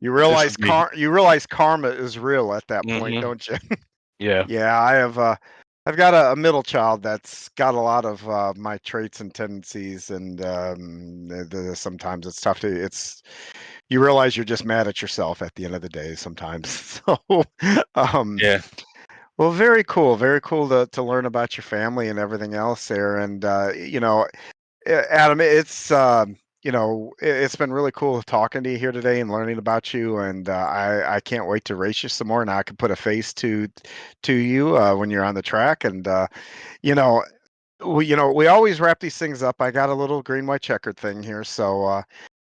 This is me. You realize karma is real at that point, Hmm. don't you? Yeah, Yeah, I've got a middle child that's got a lot of my traits and tendencies, and sometimes it's tough to. You realize you're just mad at yourself at the end of the day sometimes. So, um, yeah. well, very cool to learn about your family and everything else there, and Adam, it's been really cool talking to you here today and learning about you, and I can't wait to race you some more. Now I can put a face to you when you're on the track, and you know, we always wrap these things up. I got a little green white checkered thing here, so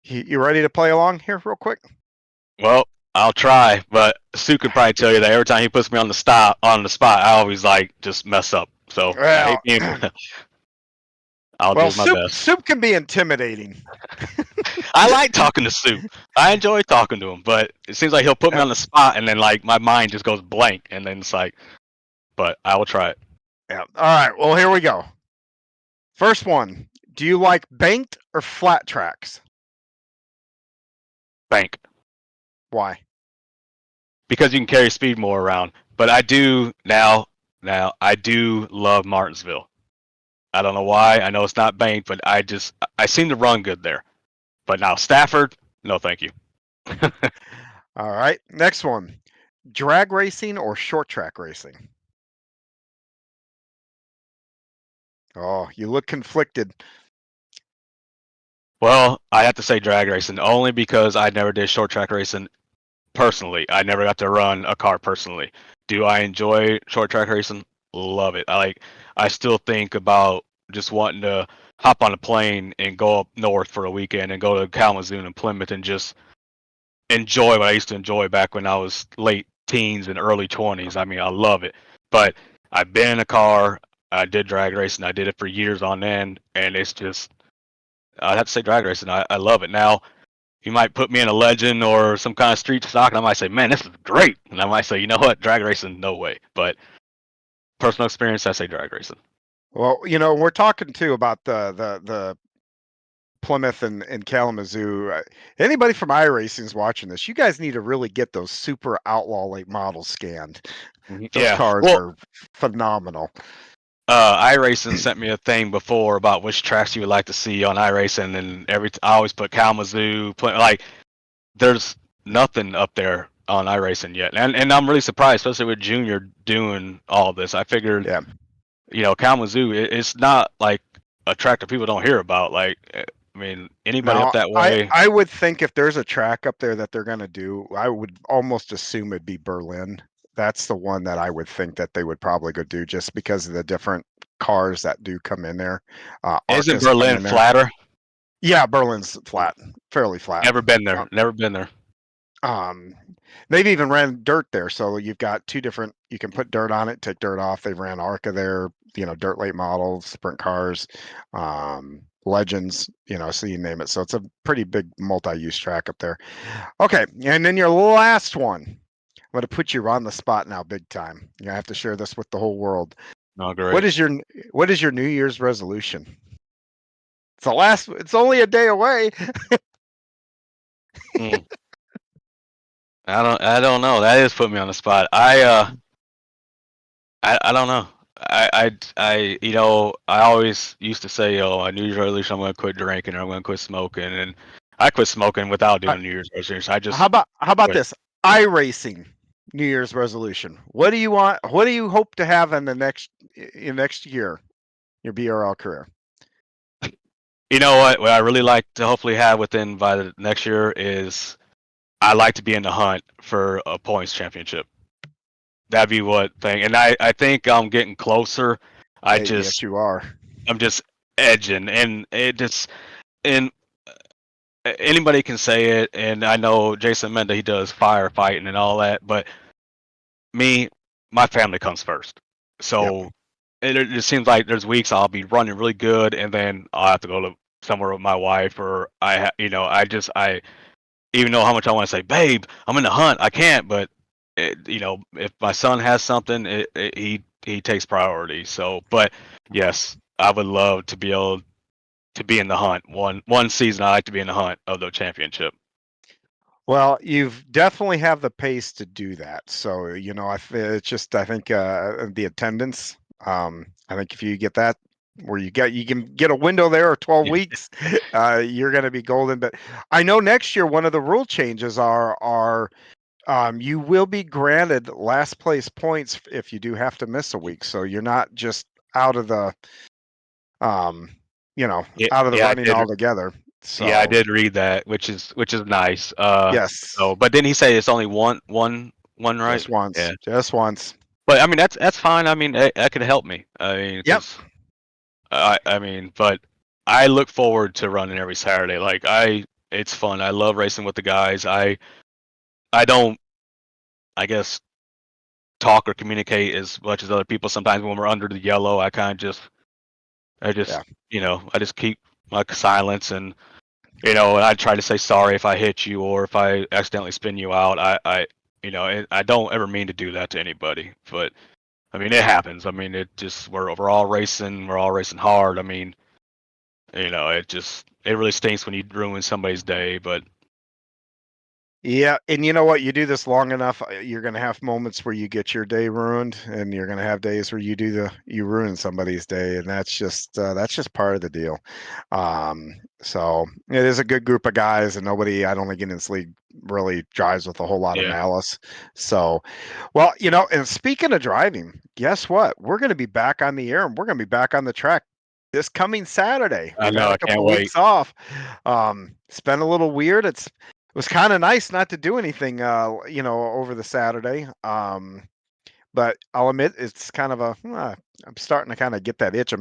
you ready to play along here real quick? Well, I'll try, but Sue could probably tell you that every time he puts me on the spot, I always like just mess up. So I Well, hate being. I'll well, do my best. soup can be intimidating. I like talking to Sue. I enjoy talking to him, but it seems like he'll put me Yep, on the spot, and then like my mind just goes blank, and then it's like, but I will try it. yep. All right, well here we go. First one. Do you like banked or flat tracks? Bank. Why? Because you can carry speed more around. But I do now I do love Martinsville. I don't know why. I know it's not banked, but I seem to run good there. But now Stafford, no thank you. All right. Next one. Drag racing or short track racing? Oh, you look conflicted. Well, I have to say drag racing only because I never did short track racing personally. I never got to run a car personally. Do I enjoy short track racing? Love it. I still think about just wanting to hop on a plane and go up north for a weekend and go to Kalamazoo and Plymouth and just enjoy what I used to enjoy back when I was late teens and early 20s. I mean, I love it. But I've been in a car. I did drag racing. I did it for years on end, and it's just I'd have to say drag racing. I love it. Now you might put me in a legend or some kind of street stock, and I might say, "Man, this is great," and I might say, "You know what, drag racing, no way." But personal experience, I say drag racing. Well, we're talking too about the Plymouth and Kalamazoo. Anybody from iRacing is watching this. You guys need to really get those super outlaw late models scanned. Those Yeah. cars Well, are phenomenal. iRacing sent me a thing before about which tracks you would like to see on iRacing, and I always put Kalamazoo. Like, there's nothing up there on iRacing yet, and I'm really surprised, especially with Junior doing all this. I figured, Yeah. Kalamazoo, it's not like a track that people don't hear about. Like, I mean, anybody up Now, that I way. I would think if there's a track up there that they're gonna do, I would almost assume it'd be Berlin. That's the one that I would think that they would probably go do just because of the different cars that do come in there. Isn't ARCA's come Berlin in there. flatter? Yeah, Berlin's flat, fairly flat. Never been there. Um, Never been there. um, they've even ran dirt there, so you've got two different. You can put dirt on it, take dirt off. They've ran ARCA there, dirt late models, sprint cars, legends, so you name it. So it's a pretty big multi-use track up there. Okay, and then your last one. I'm going to put you on the spot now, big time. You have to share this with the whole world. No, What great. is your What is your New Year's resolution? It's the last. It's only a day away. Mm. I don't know. That is putting me on the spot. I don't know. I always used to say, oh, my New Year's resolution, I'm going to quit drinking or I'm going to quit smoking, and I quit smoking without Uh, doing New Year's resolution. I how just about quit. this? iRacing New Year's resolution. What do you want? What do you hope to have in the next year? Your BRL career. You know what I really like to hopefully have within by the next year is I like to be in the hunt for a points championship. That'd be what thing, and I think I'm getting closer. I Yes, just you are. I'm just edging, and and anybody can say it, and I know Jason Menda, he does firefighting and all that, but me, my family comes first. Yep. So it just seems like there's weeks I'll be running really good, and then I'll have to go to somewhere with my wife, or I even know how much I want to say, babe, I'm in the hunt, I can't, but if my son has something, he takes priority. So, but yes, I would love to be able to be in the hunt. One season, I like to be in the hunt of the championship. Well, you've definitely have the pace to do that. So, it's just I think the attendance. I think if you get that where you can get a window there of 12 weeks, you're going to be golden. But I know next year one of the rule changes are you will be granted last place points if you do have to miss a week. So you're not just out of the um, Yeah, out of the yeah, I running did. altogether. Yeah, I So did read that, which is nice. yes, So, but didn't he say it's only one, right? just once, Yeah. just once. But I mean, that's fine. I mean, that could help me. I mean, Yep. because I mean, but I look forward to running every Saturday. Like it's fun. I love racing with the guys. I don't, I guess, talk or communicate as much as other people. Sometimes when we're under the yellow, I Yeah. just, I just keep my silence, and and I try to say sorry if I hit you or if I accidentally spin you out. I don't ever mean to do that to anybody, but I mean, it happens. I mean, we're all racing. We're all racing hard. I mean, it really stinks when you ruin somebody's day. But Yeah, and you know what? You do this long enough, you're gonna have moments where you get your day ruined, and you're gonna have days where you ruin somebody's day, and that's just part of the deal. So it is a good group of guys, and nobody, I don't think in this league really drives with a whole lot of yeah, malice. So, well, and speaking of driving, guess what? We're gonna be back on the air, and we're gonna be back on the track this coming Saturday. I We've know. had a I can't couple of wait. weeks off. It's been a little weird. It was kind of nice not to do anything, over the Saturday. But I'll admit it's kind of I'm starting to kind of get that itch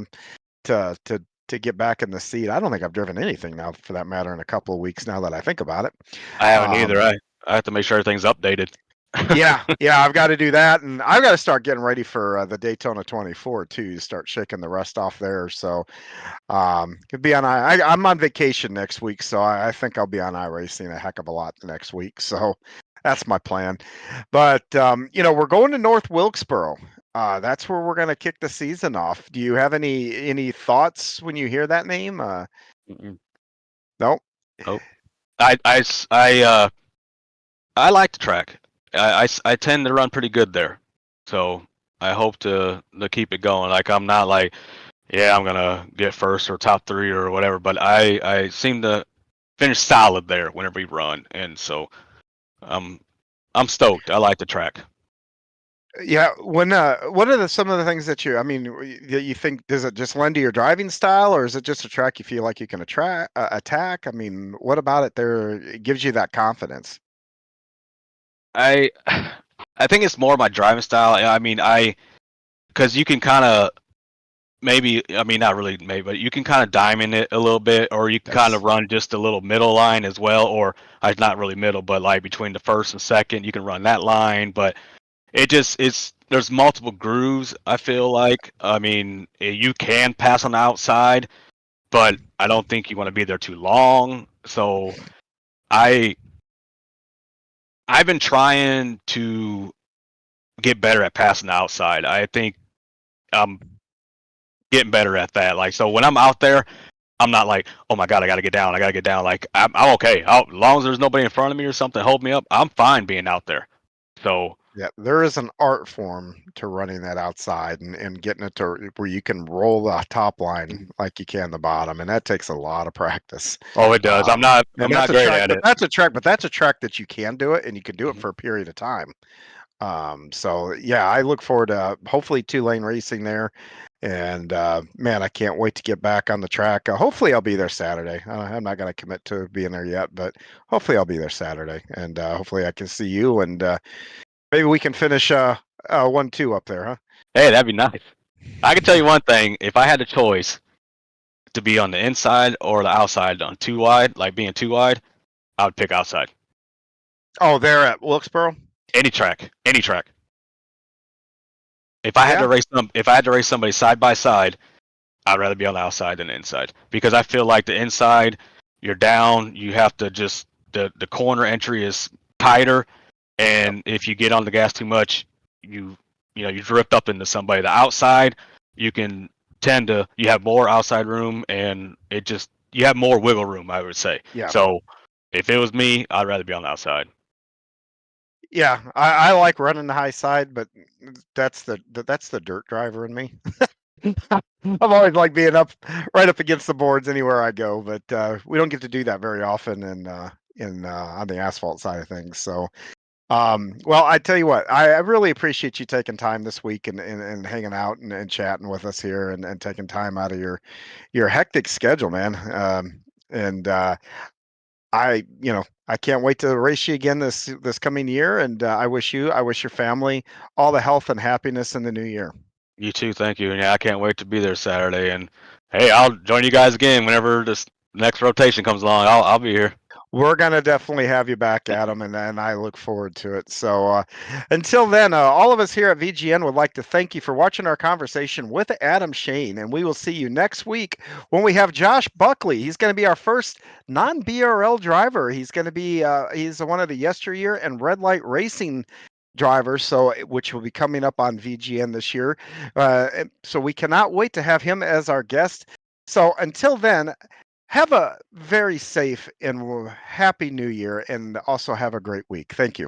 to get back in the seat. I don't think I've driven anything now, for that matter, in a couple of weeks now that I think about it. I haven't either. Um, I have to make sure everything's updated. yeah, I've got to do that, and I've got to start getting ready for the Daytona 24 too. Start shaking the rust off there. So could be on. I'm on vacation next week, so I think I'll be on iRacing a heck of a lot next week. So that's my plan. But we're going to North Wilkesboro. That's where we're gonna kick the season off. Do you have any thoughts when you hear that name? Mm-mm. No. Nope. I like the track. I tend to run pretty good there, so I hope to keep it going. Like I'm not like, yeah, I'm gonna get first or top 3 or whatever, but I seem to finish solid there whenever we run, and so I'm stoked. I like the track. Yeah. What are some of the things that I mean, that you think, does it just lend to your driving style, or is it just a track you feel like you can attack? I mean, what about it there gives you that confidence? I I think it's more my driving style. I mean, because you can kind of maybe, I mean, not really maybe, but you can kind of diamond it a little bit, or you can kind of Yes. run just a little middle line as well, or not really middle, but like between the first and second, you can run that line. But it's there's multiple grooves. I feel like, I mean, you can pass on the outside, but I don't think you want to be there too long. So I I've been trying to get better at passing the outside. I think I'm getting better at that. Like, so when I'm out there, I'm not like, oh my god, I gotta get down. I gotta get down. Like, I'm okay. As long as there's nobody in front of me or something hold me up, I'm fine being out there. So, Yeah, there is an art form to running that outside and getting it to where you can roll the top line like you can the bottom, and that takes a lot of practice. oh, it does. Um, I'm and that's not a great track, at but it. that's a track that you can do it, and you can do it Mhm. for a period of time. So yeah, I look forward to hopefully 2 lane racing there. And man, I can't wait to get back on the track. Hopefully, I'll be there Saturday. I'm not going to commit to being there yet, but hopefully, I'll be there Saturday, and hopefully, I can see you, and maybe we can finish 1-2 up there, huh? Hey, that'd be nice. I can tell you one thing: if I had a choice to be on the inside or the outside on too wide, like being too wide, I would pick outside. Oh, there at Wilkesboro. Any track, any track. If I had Yeah, to if I had to race somebody side by side, I'd rather be on the outside than the inside because I feel like the inside, you're down. You have to just the corner entry is tighter, yep, and if you get on the gas too much, you you drift up into somebody. The outside, you can tend to you have more outside room, and it just you have more wiggle room. I would say. yeah, So if it was me, I'd rather be on the outside. yeah. I like running the high side, but that's the dirt driver in me. I've always liked being up right up against the boards anywhere I go, but we don't get to do that very often in on the asphalt side of things. So, well, I tell you what, I really appreciate you taking time this week and hanging out and chatting with us here and taking time out of your hectic schedule, man. And I can't wait to race you again this coming year, and I wish your family all the health and happiness in the new year. You too, thank you. And yeah, I can't wait to be there Saturday. And hey, I'll join you guys again whenever this next rotation comes along. I'll be here. We're gonna definitely have you back, Adam, and I look forward to it. So until then, all of us here at VGN would like to thank you for watching our conversation with Adam Shane, and we will see you next week when we have Josh Buckley. He's going to be our first non-BRL driver. He's going to be he's one of the yesteryear and red light racing drivers, so which will be coming up on VGN this year. So we cannot wait to have him as our guest. So until then, have a very safe and happy new year, and also have a great week. Thank you.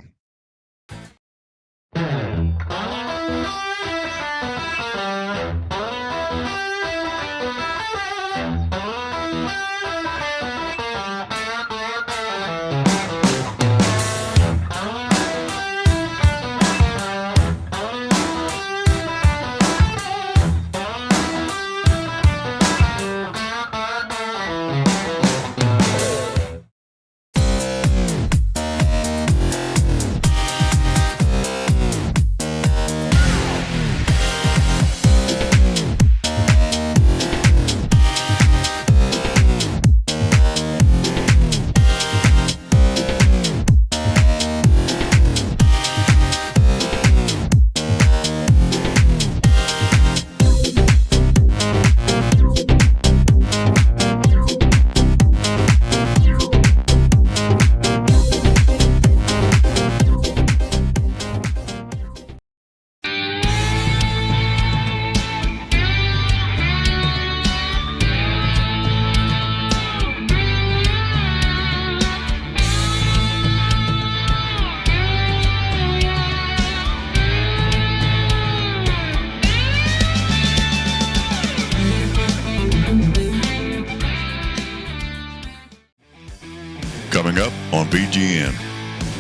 coming up on VGN.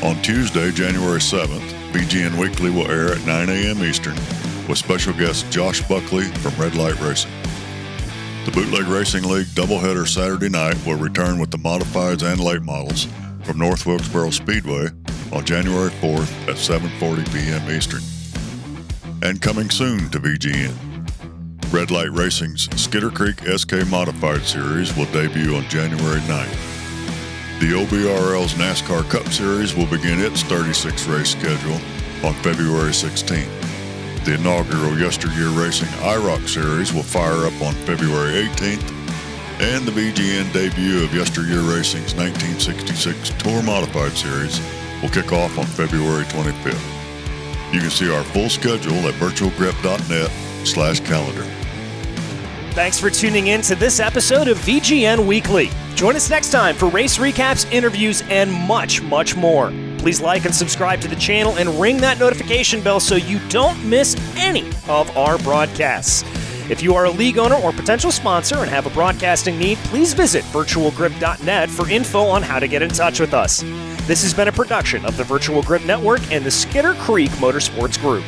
On Tuesday, January 7th, VGN Weekly will air at 9 a.m. Eastern with special guest Josh Buckley from Red Light Racing. The Bootleg Racing League doubleheader Saturday night will return with the modifieds and late models from North Wilkesboro Speedway on January 4th at 7:40 p.m. Eastern. And coming soon to VGN, Red Light Racing's Skidder Creek SK Modified Series will debut on January 9th. The OBRL's NASCAR Cup Series will begin its 36-race schedule on February 16th. The inaugural Yesteryear Racing IROC Series will fire up on February 18th, and the VGN debut of Yesteryear Racing's 1966 Tour Modified Series will kick off on February 25th. You can see our full schedule at virtualgrip.net/calendar. Thanks for tuning in to this episode of VGN Weekly. Join us next time for race recaps, interviews, and much, much more. Please like and subscribe to the channel and ring that notification bell so you don't miss any of our broadcasts. If you are a league owner or potential sponsor and have a broadcasting need, please visit virtualgrip.net for info on how to get in touch with us. This has been a production of the Virtual Grip Network and the Skidder Creek Motorsports Group.